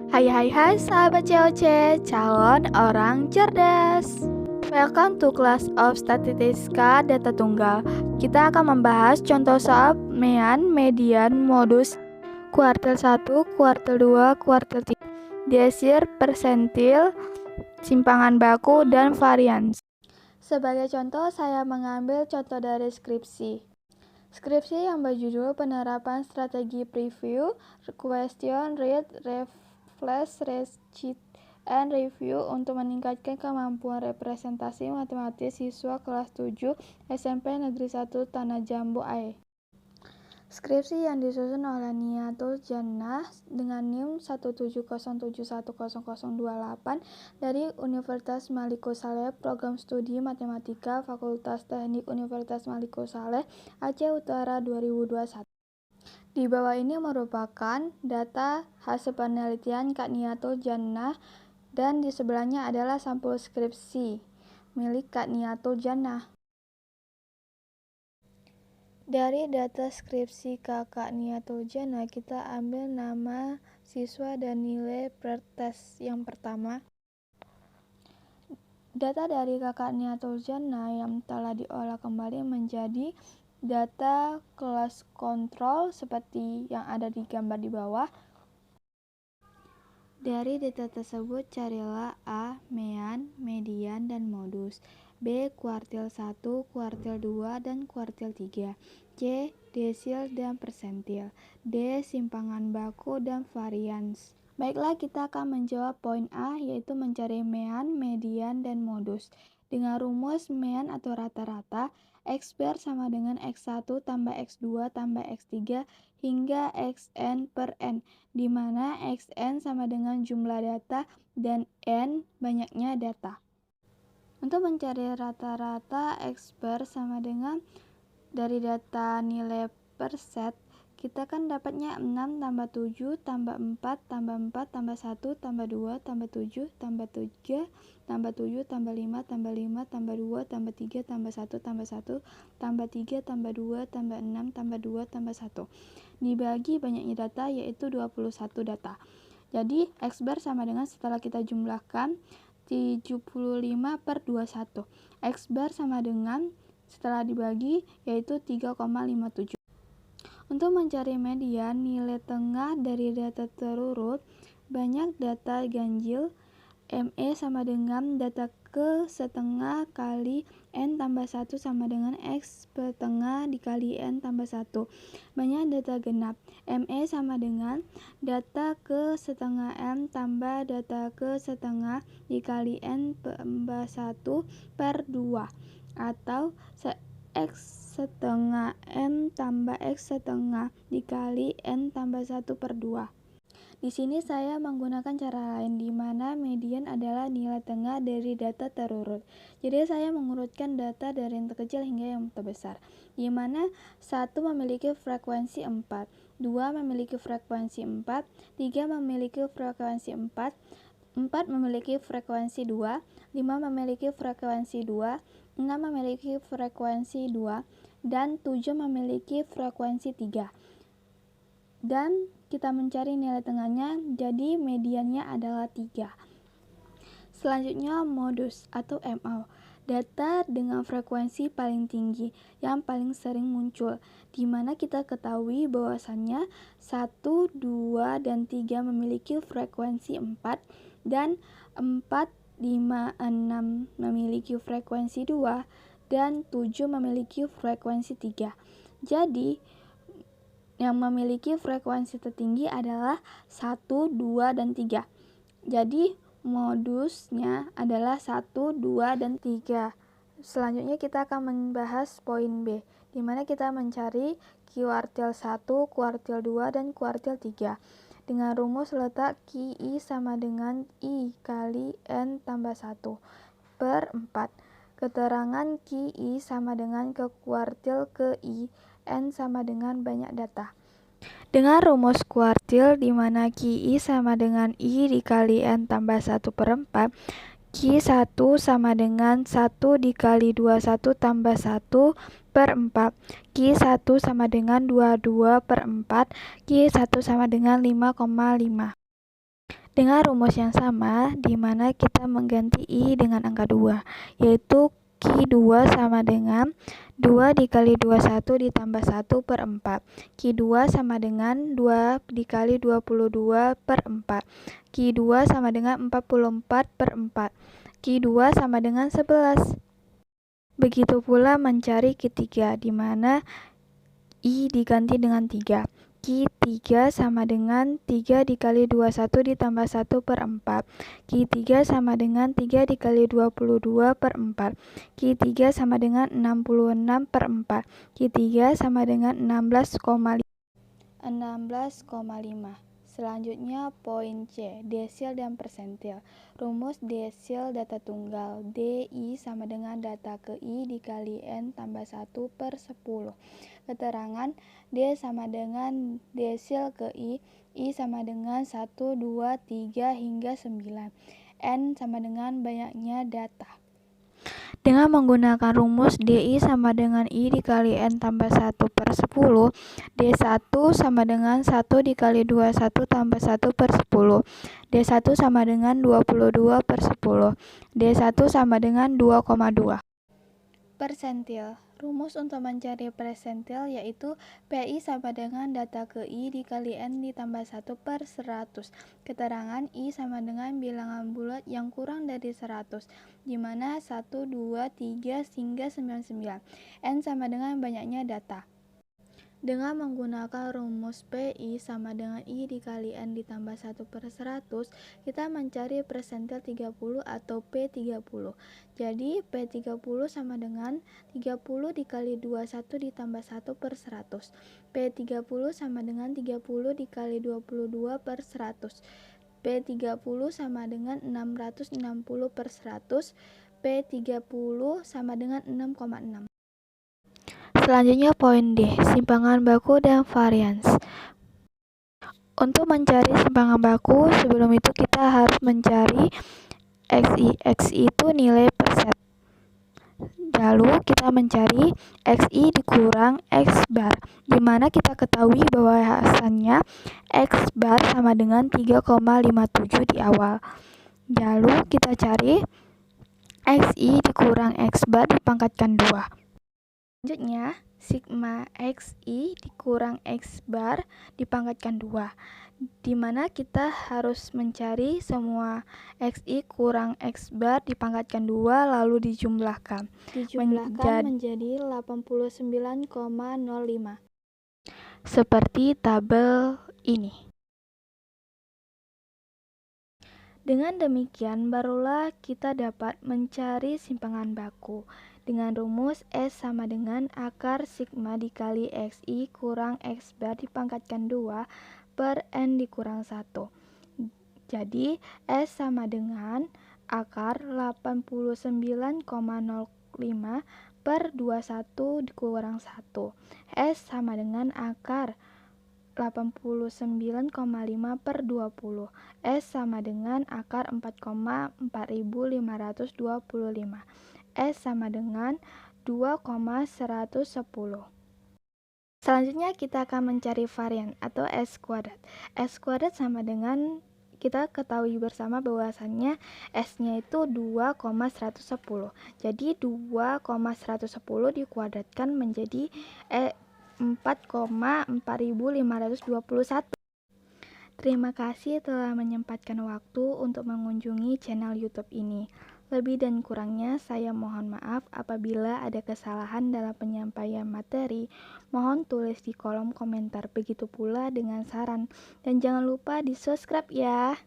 Hai sahabat COC, calon orang cerdas. Welcome to Class of Statistika Data Tunggal. Kita akan membahas contoh soal mean, median, modus, kuartil 1, kuartil 2, kuartil 3, desir, persentil, simpangan baku, dan varians. Sebagai contoh, saya mengambil contoh dari skripsi. Skripsi yang berjudul Penerapan Strategi Preview, Question, Read, Refresh, Cheat, and Review untuk meningkatkan kemampuan representasi matematis siswa kelas 7 SMP Negeri 1 Tanah Jambu AE. Skripsi yang disusun oleh Niatul Jannah dengan NIM 170710028 dari Universitas Maliko Saleh, Program Studi Matematika, Fakultas Teknik Universitas Maliko Saleh, Aceh Utara 2021. Di bawah ini merupakan data hasil penelitian Kak Niatul Jannah dan di sebelahnya adalah sampul skripsi milik Kak Niatul Jannah. Dari data skripsi Kakak Niatul Jannah, kita ambil nama siswa dan nilai per tes yang pertama. Data dari Kakak Niatul Jannah yang telah diolah kembali menjadi data kelas kontrol seperti yang ada di gambar di bawah. Dari data tersebut, carilah A. Mean, median, dan modus, B. Kuartil 1, kuartil 2, dan kuartil 3, C. Desil dan persentil, D. Simpangan baku dan varians. Baiklah, kita akan menjawab poin A, yaitu mencari mean, median, dan modus. Dengan rumus mean atau rata-rata, X bar sama dengan X1 tambah X2 tambah X3 hingga Xn per N, di mana Xn sama dengan jumlah data dan N banyaknya data. Untuk mencari rata-rata, X bar sama dengan dari data nilai per set, kita kan dapatnya 6 tambah 7 tambah 4 tambah 4 tambah 1 tambah 2 tambah 7 tambah 3 tambah 7 tambah 5 tambah 5 tambah 2 tambah 3 tambah 1 tambah 1 tambah 3 tambah 2 tambah 6 tambah 2 tambah 1. Dibagi banyaknya data yaitu 21 data. Jadi X bar sama dengan setelah kita jumlahkan 75 per 21. X bar sama dengan setelah dibagi yaitu 3,57. Untuk mencari median, nilai tengah dari data terurut, banyak data ganjil, ME sama dengan data ke setengah kali N tambah 1 sama dengan X per tengah dikali N tambah 1. Banyak data genap, ME sama dengan data ke setengah M tambah data ke setengah dikali N tambah 1 per 2, atau X setengah M tambah X setengah dikali N tambah 1 per 2. Di sini saya menggunakan cara lain, di mana median adalah nilai tengah dari data terurut. Jadi saya mengurutkan data dari yang terkecil hingga yang terbesar, di mana 1 memiliki frekuensi 4, 2 memiliki frekuensi 4, 3 memiliki frekuensi 4, 4 memiliki frekuensi 2, 5 memiliki frekuensi 2, 6 memiliki frekuensi 2, dan 7 memiliki frekuensi 3. Dan kita mencari nilai tengahnya, jadi mediannya adalah 3. Selanjutnya modus atau MO, data dengan frekuensi paling tinggi yang paling sering muncul, di mana kita ketahui bahwasannya 1, 2, dan 3 memiliki frekuensi 4, dan 4, 5, 6 memiliki frekuensi 2, dan 7 memiliki frekuensi 3. Jadi, yang memiliki frekuensi tertinggi adalah 1, 2, dan 3. Jadi, modusnya adalah 1, 2, dan 3. Selanjutnya kita akan membahas poin B, di mana kita mencari kuartil 1, kuartil 2, dan kuartil 3. Dengan rumus letak QI sama dengan I kali N tambah 1 per 4. Keterangan QI sama dengan ke kuartil ke I, N sama dengan banyak data. Dengan rumus kuartil di mana QI sama dengan I dikali N tambah 1 per 4, Q1 sama dengan 1 dikali 21 tambah 1 per 4. Q1 sama dengan 22 per 4. Q1 sama dengan 5,5. Dengan rumus yang sama, di mana kita mengganti I dengan angka 2, yaitu Q2 sama dengan 2 dikali 21 ditambah 1 per 4. Q2 sama dengan 2 dikali 22 per 4. Q2 sama dengan 44 per 4. Q2 sama dengan 11. Begitu pula mencari Q3, di mana I diganti dengan 3. Q3 sama dengan 3 dikali 21 ditambah 1 per 4. Q3 sama dengan 3 dikali 22 per 4. Q3 sama dengan 66 per 4. Q3 sama dengan 16,5. Selanjutnya poin C, desil dan persentil. Rumus desil data tunggal, DI sama dengan data ke I dikali N tambah 1 per 10. Keterangan D sama dengan desil ke I sama dengan 1, 2, 3, hingga 9. N sama dengan banyaknya data. Dengan menggunakan rumus DI sama dengan I dikali N tambah 1 per 10, D1 sama dengan 1 dikali 21 tambah 1 per 10. D1 sama dengan 22 per 10. D1 sama dengan 2,2. Persentil. Rumus untuk mencari persentil yaitu PI sama dengan data ke I dikali N ditambah 1 per 100. Keterangan I sama dengan bilangan bulat yang kurang dari 100, di mana 1, 2, 3, hingga 99. N sama dengan banyaknya data. Dengan menggunakan rumus PI sama dengan I dikali N ditambah 1 per 100, kita mencari persentil 30 atau P30. Jadi P30 sama dengan 30 dikali 21 ditambah 1 per 100. P30 sama dengan 30 dikali 22 per 100. P30 sama dengan 660 per 100. P30 sama dengan 6,6. Selanjutnya poin D, simpangan baku dan varians. Untuk mencari simpangan baku, sebelum itu kita harus mencari XI. XI itu nilai perset. Lalu kita mencari XI dikurang X bar, di mana kita ketahui bahwa hasilnya X bar sama dengan 3,57 di awal. Lalu kita cari XI dikurang X bar dipangkatkan 2. Selanjutnya, sigma XI dikurang X bar dipangkatkan 2, di mana kita harus mencari semua XI kurang X bar dipangkatkan 2 lalu dijumlahkan menjadi 89,05. Seperti tabel ini. Dengan demikian, barulah kita dapat mencari simpangan baku dengan rumus S sama dengan akar sigma dikali XI kurang X bar dipangkatkan 2 per N dikurang 1. Jadi, S sama dengan akar 89,05 per 21 dikurang 1. S sama dengan akar 89,5 per 20. S sama dengan akar 4,4525. S sama dengan 2,110. Selanjutnya kita akan mencari varian atau S kuadrat. S kuadrat sama dengan, kita ketahui bersama bahwasannya S-nya itu 2,110. Jadi 2,110 dikuadratkan menjadi 4,4521. Terima kasih telah menyempatkan waktu untuk mengunjungi channel YouTube ini. Lebih dan kurangnya saya mohon maaf apabila ada kesalahan dalam penyampaian materi. Mohon tulis di kolom komentar, begitu pula dengan saran. Dan jangan lupa di subscribe ya.